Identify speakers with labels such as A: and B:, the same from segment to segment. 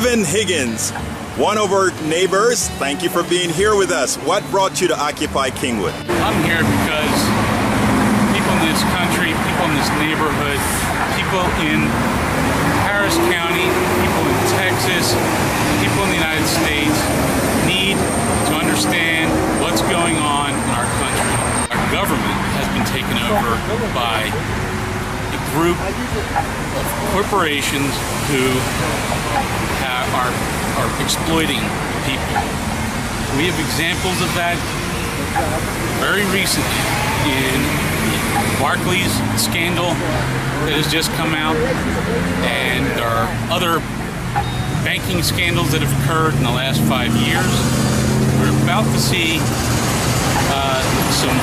A: Kevin Higgins, one of our neighbors. Thank you for being here with us. What brought you to occupy Kingwood?
B: I'm here because people in this country, people in this neighborhood, people in Harris County, people in Texas, people in the United States need to understand what's going on in our country. Our government has been taken over by a group of corporations who are exploiting people. We have examples of that very recent in the Barclays scandal that has just come out, and there are other banking scandals that have occurred in the last 5 years. We're about to see some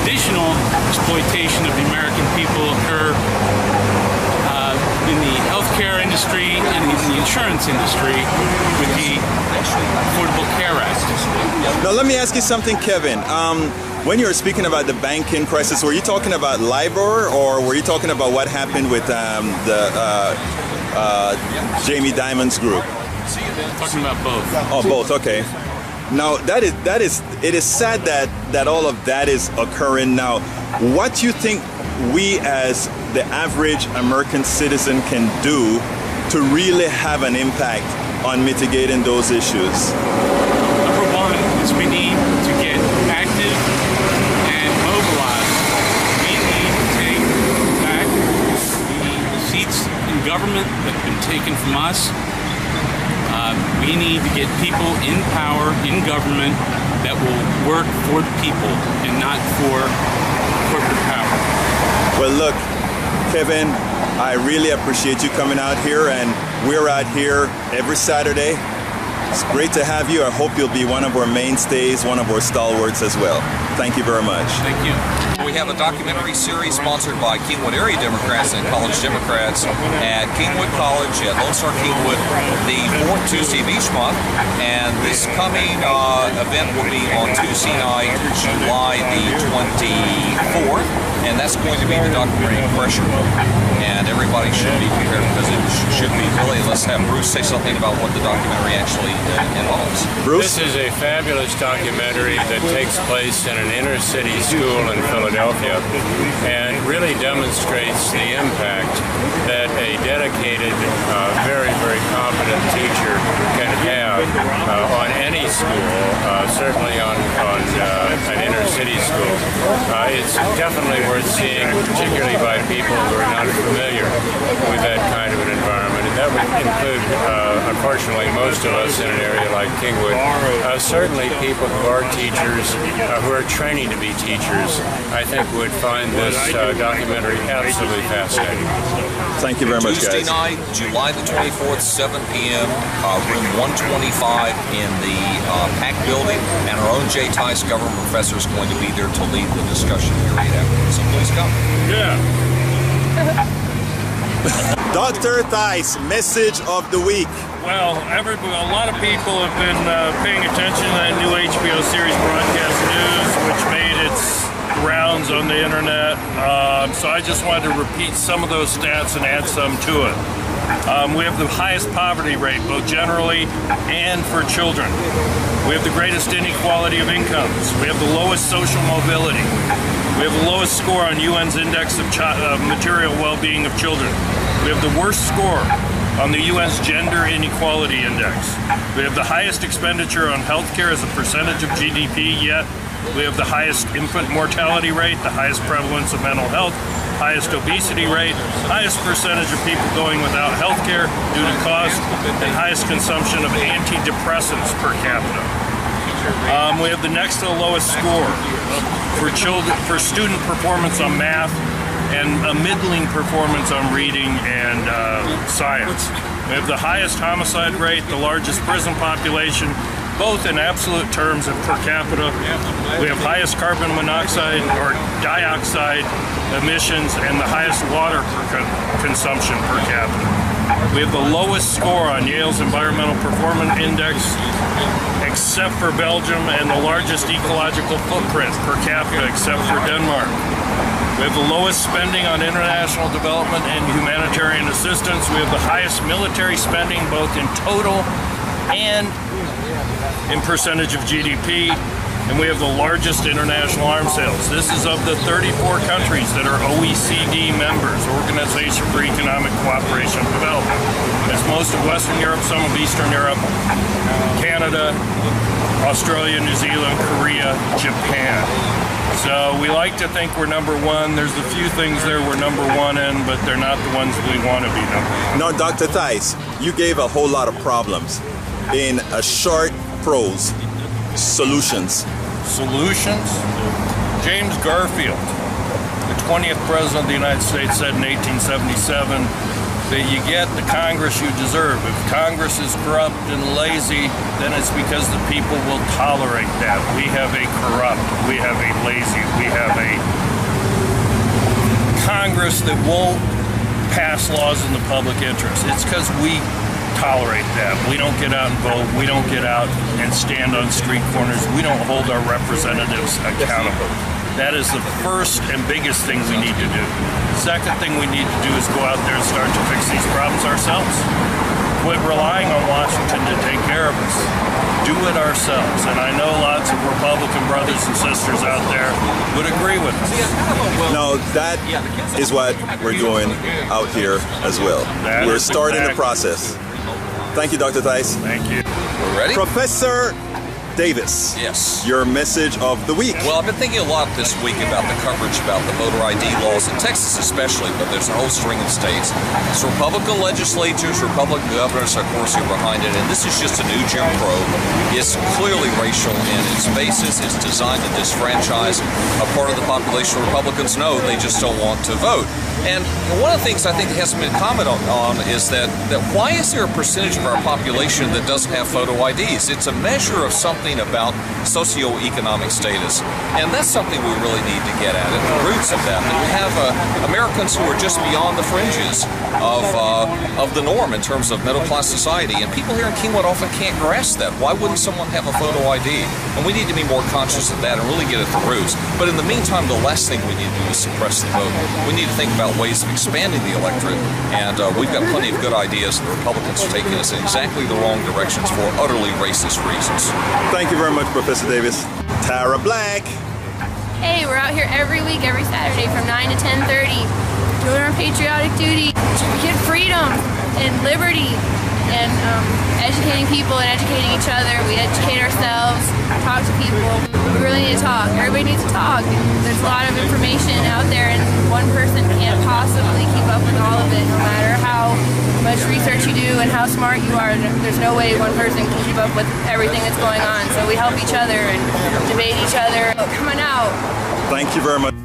B: additional exploitation of the American people occur in the healthcare industry and in the insurance industry with the Affordable Care Act.
A: Now let me ask you something, Kevin. When you were speaking about the banking crisis, were you talking about LIBOR, or were you talking about what happened with Jamie Dimon's group?
B: Talking about both.
A: Oh, both. Okay. Now it is sad that all of that is occurring now. What do you think we as the average American citizen can do to really have an impact on mitigating those issues?
B: Number one is we need to get active and mobilized. We need to take back the seats in government that have been taken from us. We need to get people in power, in government, that will work for the people and not for corporate power.
A: Well, look, Kevin, I really appreciate you coming out here, and we're out here every Saturday. It's great to have you. I hope you'll be one of our mainstays, one of our stalwarts as well. Thank you very much.
B: Thank you.
C: We have a documentary series sponsored by Kingwood area Democrats and College Democrats at Kingwood College at Lone Star Kingwood the 4th Tuesday of each month. And this coming event will be on Tuesday night, July the 24th. And that's going to be the documentary Pressure. And everybody should be prepared because it should be really. Let's have Bruce say something about what the documentary actually involves.
A: Bruce?
D: This is a fabulous documentary that takes place in an inner city school in Philadelphia and really demonstrates the impact that a dedicated, very, very competent teacher can have on any school, certainly on an inner city school. It's definitely worth seeing, particularly by people who are not familiar with that kind of an environment. And that would include, unfortunately, most of us in an area like Kingwood. Certainly people who are teachers, who are training to be teachers, I think would find this documentary absolutely fascinating.
A: Thank you very much, guys.
C: Tuesday night, July the 24th, 7 p.m., room 125 in the PAC building, and our own Jay Tice, government professor, is going to be there to lead the discussion period afterwards. So please come.
D: Yeah.
A: Dr. Tice, message of the week.
E: Well, a lot of people have been paying attention to that new HBO series, Broadcast News, which made its rounds on the internet. So I just wanted to repeat some of those stats and add some to it. We have the highest poverty rate, both generally and for children. We have the greatest inequality of incomes. We have the lowest social mobility. We have the lowest score on UN's Index of Material Well-Being of Children. We have the worst score on the UN's Gender Inequality Index. We have the highest expenditure on healthcare as a percentage of GDP yet. We have the highest infant mortality rate, the highest prevalence of mental health, highest obesity rate, highest percentage of people going without healthcare due to cost, and highest consumption of antidepressants per capita. We have the next to the lowest score for student performance on math and a middling performance on reading and science. We have the highest homicide rate, the largest prison population, both in absolute terms and per capita. We have highest carbon monoxide or dioxide emissions and the highest water consumption per capita. We have the lowest score on Yale's Environmental Performance Index, except for Belgium, and the largest ecological footprint per capita except for Denmark. We have the lowest spending on international development and humanitarian assistance. We have the highest military spending, both in total and in percentage of GDP. And we have the largest international arms sales. This is of the 34 countries that are OECD members, Organization for Economic Cooperation and Development. It's most of Western Europe, some of Eastern Europe, Canada, Australia, New Zealand, Korea, Japan. So we like to think we're number one. There's a few things there we're number one in, but they're not the ones we want to be number one.
A: Now, Dr. Theis, you gave a whole lot of problems in a short prose. Solutions.
E: Solutions? James Garfield, the 20th President of the United States, said in 1877 that you get the Congress you deserve. If Congress is corrupt and lazy, then it's because the people will tolerate that. We have a corrupt, we have a lazy, we have a Congress that won't pass laws in the public interest. It's because we tolerate that. We don't get out and vote. We don't get out and stand on street corners. We don't hold our representatives accountable. That is the first and biggest thing we need to do. Second thing we need to do is go out there and start to fix these problems ourselves. Quit relying on Washington to take care of us. Do it ourselves. And I know lots of Republican brothers and sisters out there would agree with us.
A: Now, that is what we're doing out here as well. We're starting the process. Thank you, Dr. Theis.
E: Thank you.
C: We're ready?
A: Professor Davis.
C: Yes.
A: Your message of the week.
C: Well, I've been thinking a lot this week about the coverage about the voter ID laws in Texas especially, but there's a whole string of states. It's Republican legislatures, Republican governors, of course, who are behind it, and this is just a new Jim Crow. It's clearly racial in its basis. It's designed to disfranchise a part of the population. Republicans know they just don't want to vote. And one of the things I think that hasn't been commented on is that why is there a percentage of our population that doesn't have photo IDs? It's a measure of something about socioeconomic status, and that's something we really need to get at. And the roots of that, we have Americans who are just beyond the fringes of the norm in terms of middle class society, and people here in Kingwood often can't grasp that. Why wouldn't someone have a photo ID? And we need to be more conscious of that and really get at the roots. But in the meantime, the last thing we need to do is suppress the vote. We need to think about ways of expanding the electorate, and we've got plenty of good ideas. The Republicans are taking us in exactly the wrong directions for utterly racist reasons.
A: Thank you very much, Professor Davis. Tara Black.
F: Hey, we're out here every week, every Saturday from 9 to 10:30, doing our patriotic duty, get freedom and liberty, and educating people and educating each other. We educate ourselves, talk to people. We really need to talk. Everybody needs to talk. There's a lot of information out there, and one person can't possibly keep up with all of it, no matter how much research you do and how smart you are. There's no way one person can keep up with everything that's going on. So we help each other and debate each other. Come on out.
A: Thank you very much.